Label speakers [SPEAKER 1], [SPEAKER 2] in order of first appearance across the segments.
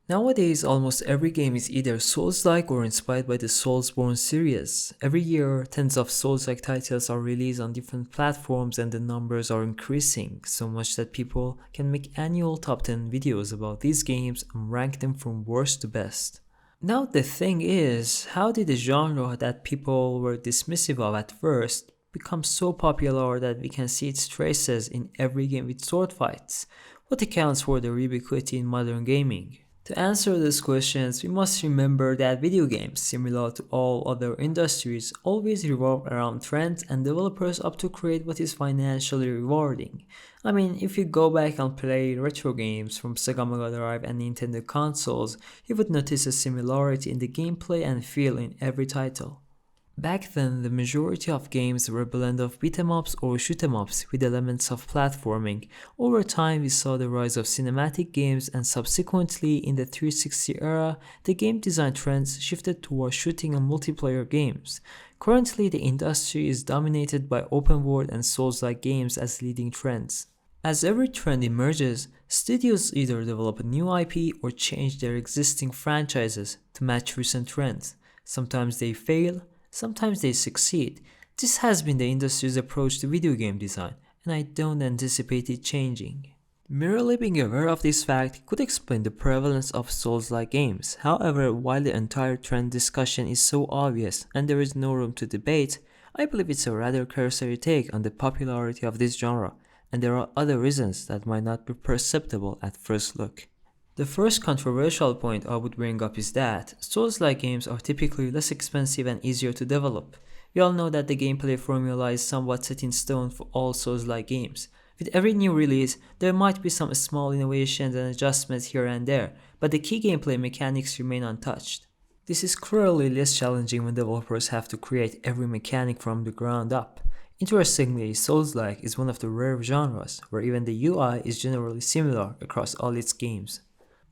[SPEAKER 1] Nowadays, almost every game is either Souls-like or inspired by the Soulsborne series. Every year, tens of Souls-like titles are released on different platforms and the numbers are increasing, so much that people can make annual top 10 videos about these games and rank them from worst to best. Now the thing is, how did a genre that people were dismissive of at first become so popular that we can see its traces in every game with sword fights? What accounts for the ubiquity in modern gaming? To answer these questions, we must remember that video games, similar to all other industries, always revolve around trends and developers opt to create what is financially rewarding. I mean, if you go back and play retro games from Sega Mega Drive and Nintendo consoles, you would notice a similarity in the gameplay and feel in every title. Back then, the majority of games were a blend of beat-em-ups or shoot-em-ups with elements of platforming. Over time, we saw the rise of cinematic games and subsequently, in the 360 era, the game design trends shifted towards shooting and multiplayer games. Currently, the industry is dominated by open-world and Souls-like games as leading trends. As every trend emerges, studios either develop a new IP or change their existing franchises to match recent trends. Sometimes they fail, sometimes they succeed. This has been the industry's approach to video game design, and I don't anticipate it changing. Merely being aware of this fact could explain the prevalence of Souls-like games. However, while the entire trend discussion is so obvious and there is no room to debate, I believe it's a rather cursory take on the popularity of this genre, and there are other reasons that might not be perceptible at first look. The first controversial point I would bring up is that Souls-like games are typically less expensive and easier to develop. We all know that the gameplay formula is somewhat set in stone for all Souls-like games. With every new release, there might be some small innovations and adjustments here and there, but the key gameplay mechanics remain untouched. This is clearly less challenging when developers have to create every mechanic from the ground up. Interestingly, Souls-like is one of the rare genres where even the UI is generally similar across all its games.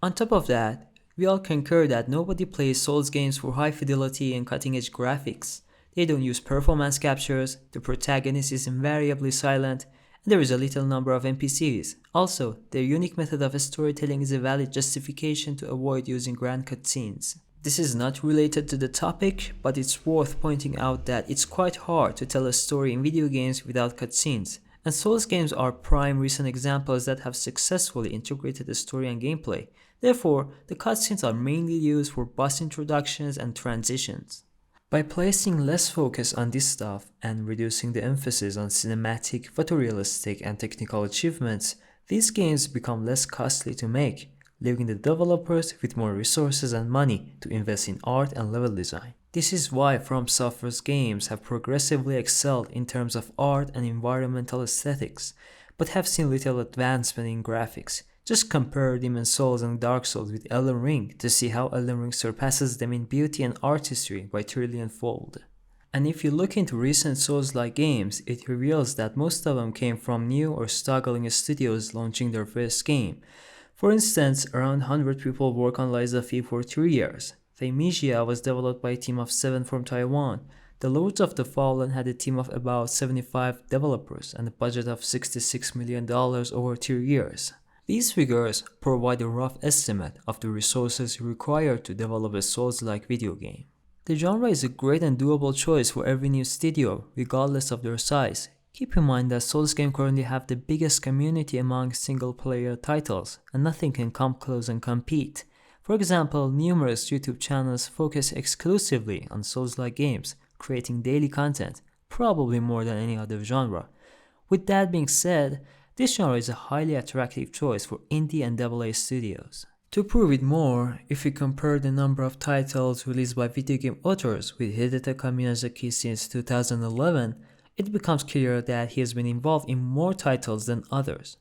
[SPEAKER 1] On top of that, we all concur that nobody plays Souls games for high fidelity and cutting edge graphics. They don't use performance captures, the protagonist is invariably silent, and there is a little number of NPCs. Also, their unique method of storytelling is a valid justification to avoid using grand cutscenes. This is not related to the topic, but it's worth pointing out that it's quite hard to tell a story in video games without cutscenes, and Souls games are prime recent examples that have successfully integrated the story and gameplay. Therefore, the cutscenes are mainly used for boss introductions and transitions. By placing less focus on this stuff and reducing the emphasis on cinematic, photorealistic, and technical achievements, these games become less costly to make, leaving the developers with more resources and money to invest in art and level design. This is why From Software's games have progressively excelled in terms of art and environmental aesthetics, but have seen little advancement in graphics. Just compare Demon's Souls and Dark Souls with Elden Ring to see how Elden Ring surpasses them in beauty and artistry by trillion-fold. And if you look into recent Souls-like games, it reveals that most of them came from new or struggling studios launching their first game. For instance, around 100 people work on Lies of P for 3 years. Thymesia was developed by a team of 7 from Taiwan. The Lords of the Fallen had a team of about 75 developers and a budget of $66 million over 2 years. These figures provide a rough estimate of the resources required to develop a Souls-like video game. The genre is a great and doable choice for every new studio, regardless of their size. Keep in mind that Souls games currently have the biggest community among single-player titles, and nothing can come close and compete. For example, numerous YouTube channels focus exclusively on Souls-like games, creating daily content, probably more than any other genre. With that being said, this genre is a highly attractive choice for indie and AA studios. To prove it more, if we compare the number of titles released by video game authors with Hidetaka Miyazaki since 2011, it becomes clear that he has been involved in more titles than others.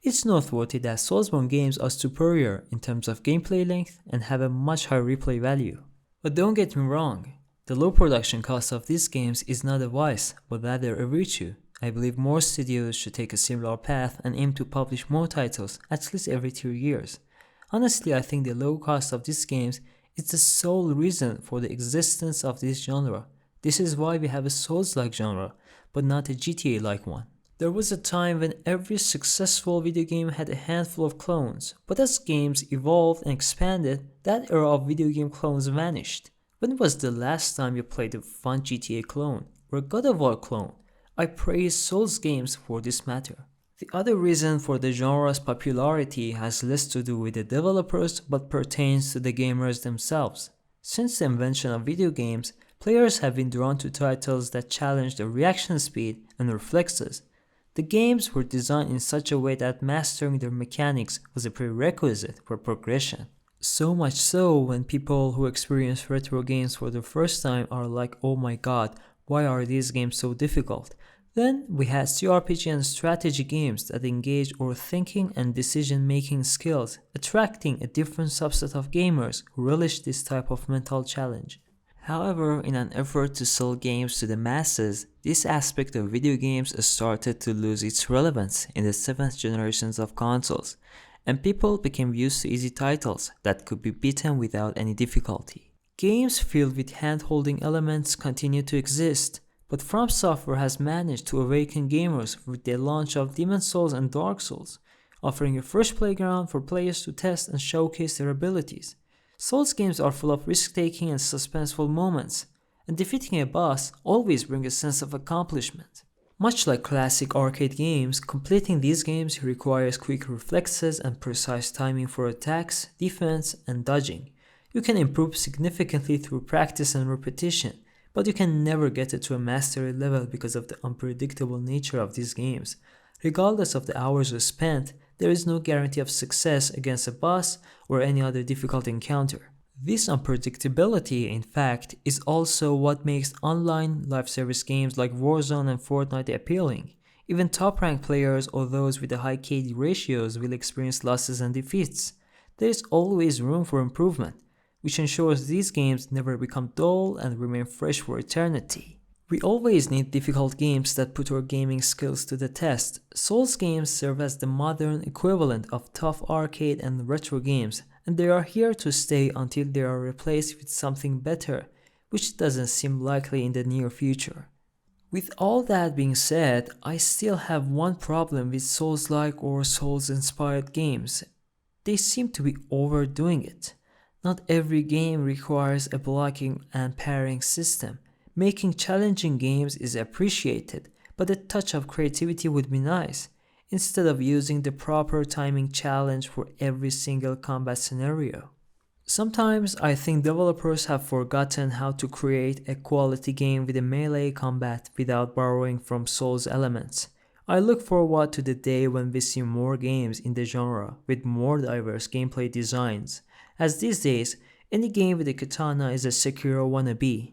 [SPEAKER 1] It's noteworthy that Soulsborne games are superior in terms of gameplay length and have a much higher replay value. But don't get me wrong, the low production cost of these games is not a vice, but rather a virtue. I believe more studios should take a similar path and aim to publish more titles at least every 2 years. Honestly, I think the low cost of these games is the sole reason for the existence of this genre. This is why we have a Souls-like genre, but not a GTA-like one. There was a time when every successful video game had a handful of clones, but as games evolved and expanded, that era of video game clones vanished. When was the last time you played a fun GTA clone or a God of War clone? I praise Souls games for this matter. The other reason for the genre's popularity has less to do with the developers but pertains to the gamers themselves. Since the invention of video games, players have been drawn to titles that challenge their reaction speed and reflexes. The games were designed in such a way that mastering their mechanics was a prerequisite for progression. So much so when people who experience retro games for the first time are like, oh my god, why are these games so difficult? Then we had CRPG and strategy games that engage our thinking and decision making skills, attracting a different subset of gamers who relish this type of mental challenge. However, in an effort to sell games to the masses, this aspect of video games started to lose its relevance in the 7th generations of consoles, and people became used to easy titles that could be beaten without any difficulty. Games filled with hand-holding elements continue to exist, but From Software has managed to awaken gamers with the launch of Demon's Souls and Dark Souls, offering a fresh playground for players to test and showcase their abilities. Souls games are full of risk-taking and suspenseful moments, and defeating a boss always brings a sense of accomplishment. Much like classic arcade games, completing these games requires quick reflexes and precise timing for attacks, defense, and dodging. You can improve significantly through practice and repetition, but you can never get it to a mastery level because of the unpredictable nature of these games. Regardless of the hours you spent, there is no guarantee of success against a boss or any other difficult encounter. This unpredictability, in fact, is also what makes online live service games like Warzone and Fortnite appealing. Even top-ranked players or those with the high KD ratios will experience losses and defeats. There is always room for improvement, which ensures these games never become dull and remain fresh for eternity. We always need difficult games that put our gaming skills to the test. Souls games serve as the modern equivalent of tough arcade and retro games, and they are here to stay until they are replaced with something better, which doesn't seem likely in the near future. With all that being said, I still have one problem with Souls-like or Souls-inspired games. They seem to be overdoing it. Not every game requires a blocking and parrying system. Making challenging games is appreciated, but a touch of creativity would be nice, instead of using the proper timing challenge for every single combat scenario. Sometimes I think developers have forgotten how to create a quality game with a melee combat without borrowing from Souls elements. I look forward to the day when we see more games in the genre with more diverse gameplay designs, as these days, any game with a katana is a Sekiro wannabe.